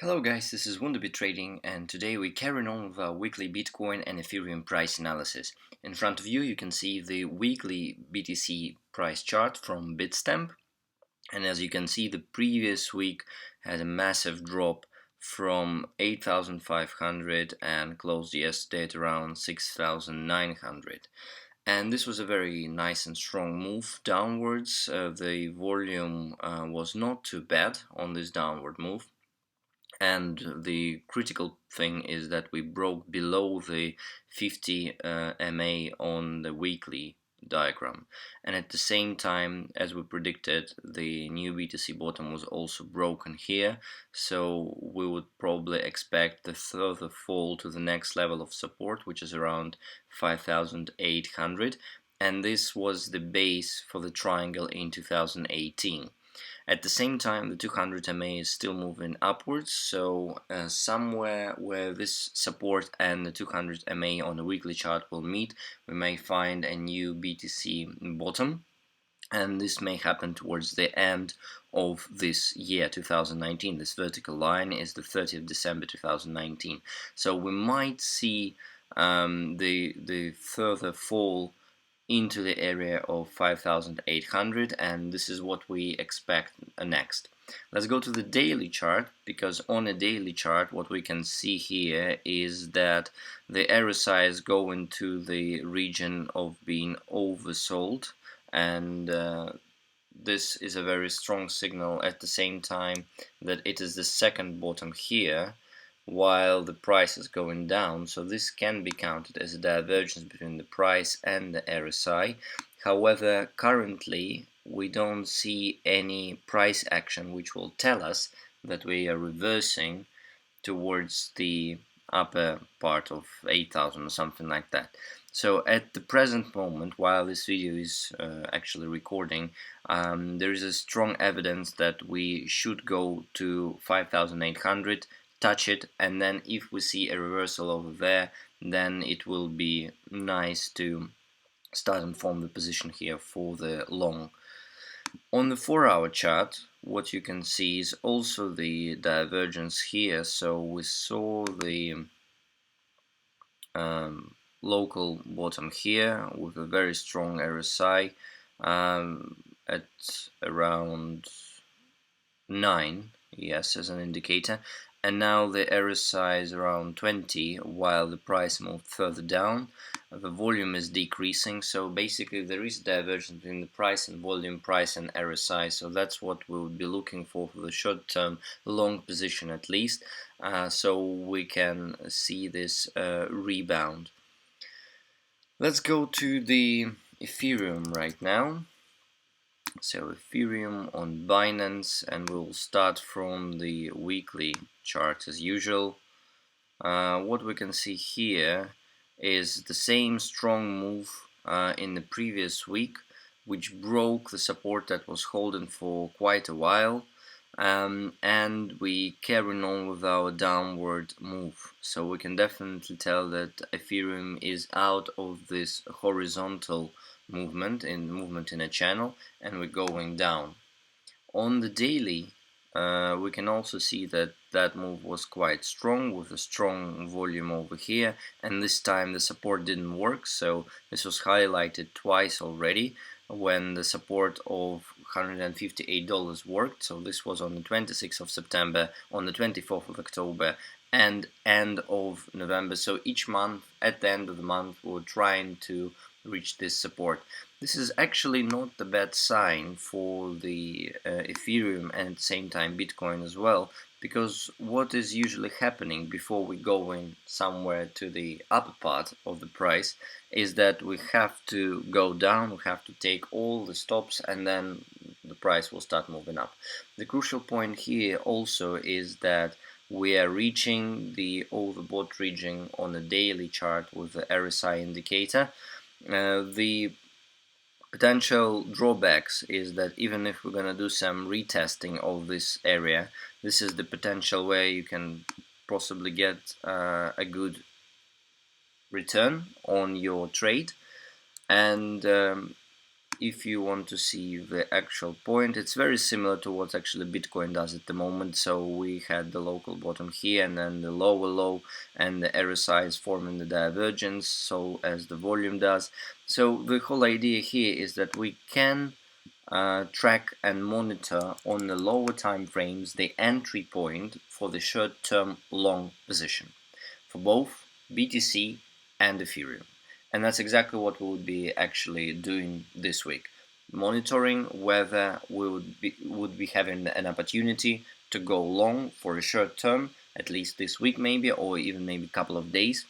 Hello guys, this is Wonderbit Trading, and today we carry on with our weekly Bitcoin and Ethereum price analysis. In front of you, you can see the weekly BTC price chart from Bitstamp, and as you can see, the previous week had a massive drop from 8,500 and closed yesterday at around 6,900. And this was a very nice and strong move downwards. The volume was not too bad on this downward move. And the critical thing is that we broke below the 50 MA on the weekly diagram, and at the same time, as we predicted, the new BTC bottom was also broken here, so we would probably expect the further fall to the next level of support, which is around 5,800, and this was the base for the triangle in 2018. At the same time, the 200 MA is still moving upwards, so somewhere where this support and the 200 MA on the weekly chart will meet, we may find a new BTC bottom, and this may happen towards the end of this year, 2019. This vertical line is the 30th of December 2019, so we might see the further fall into the area of 5,800, and this is what we expect next. Let's go to the daily chart, because on a daily chart what we can see here is that the RSI is going to the region of being oversold, and this is a very strong signal at the same time that it is the second bottom here while the price is going down, so this can be counted as a divergence between the price and the RSI. However, currently we don't see any price action which will tell us that we are reversing towards the upper part of 8,000 or something like that. So at the present moment, while this video is actually recording, there is a strong evidence that we should go to 5,800, touch it, and then if we see a reversal over there, then it will be nice to start and form the position here for the long. On the 4-hour chart, what you can see is also the divergence here. So we saw the local bottom here with a very strong RSI at around 9, yes, as an indicator, and now the RSI is around 20 while the price moved further down. The volume is decreasing, so basically there is divergence between the price and volume, price and RSI, so that's what we would be looking for the short term long position at least, so we can see this rebound. Let's go to the Ethereum right now. So Ethereum on Binance, and we'll start from the weekly chart as usual. What we can see here is the same strong move in the previous week, which broke the support that was holding for quite a while, and we carry on with our downward move. So we can definitely tell that Ethereum is out of this horizontal movement in a channel, and we're going down. On the daily, we can also see that that move was quite strong, with a strong volume over here, and this time the support didn't work, so this was highlighted twice already when the support of $158 worked. So this was on the 26th of September, on the 24th of October, and end of November. So each month, at the end of the month, we're trying to reach this support. This is actually not the bad sign for the Ethereum and at the same time Bitcoin as well, because what is usually happening before we go in somewhere to the upper part of the price is that we have to go down, we have to take all the stops, and then the price will start moving up. The crucial point here also is that we are reaching the overbought region on a daily chart with the RSI indicator. The potential drawbacks is that even if we're going to do some retesting of this area, this is the potential where you can possibly get a good return on your trade, and if you want to see the actual point, it's very similar to what actually Bitcoin does at the moment. So we had the local bottom here and then the lower low, and the RSI is forming the divergence, so as the volume does. So the whole idea here is that we can track and monitor on the lower time frames the entry point for the short-term long position for both BTC and Ethereum. And that's exactly what we would be actually doing this week, monitoring whether we would be having an opportunity to go long for a short term, at least this week maybe, or even maybe a couple of days,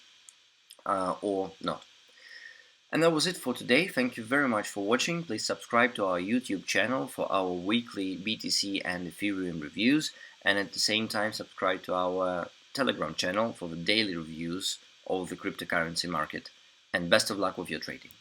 or not. And that was it for today. Thank you very much for watching. Please subscribe to our YouTube channel for our weekly BTC and Ethereum reviews, and at the same time subscribe to our Telegram channel for the daily reviews of the cryptocurrency market. And best of luck with your trading.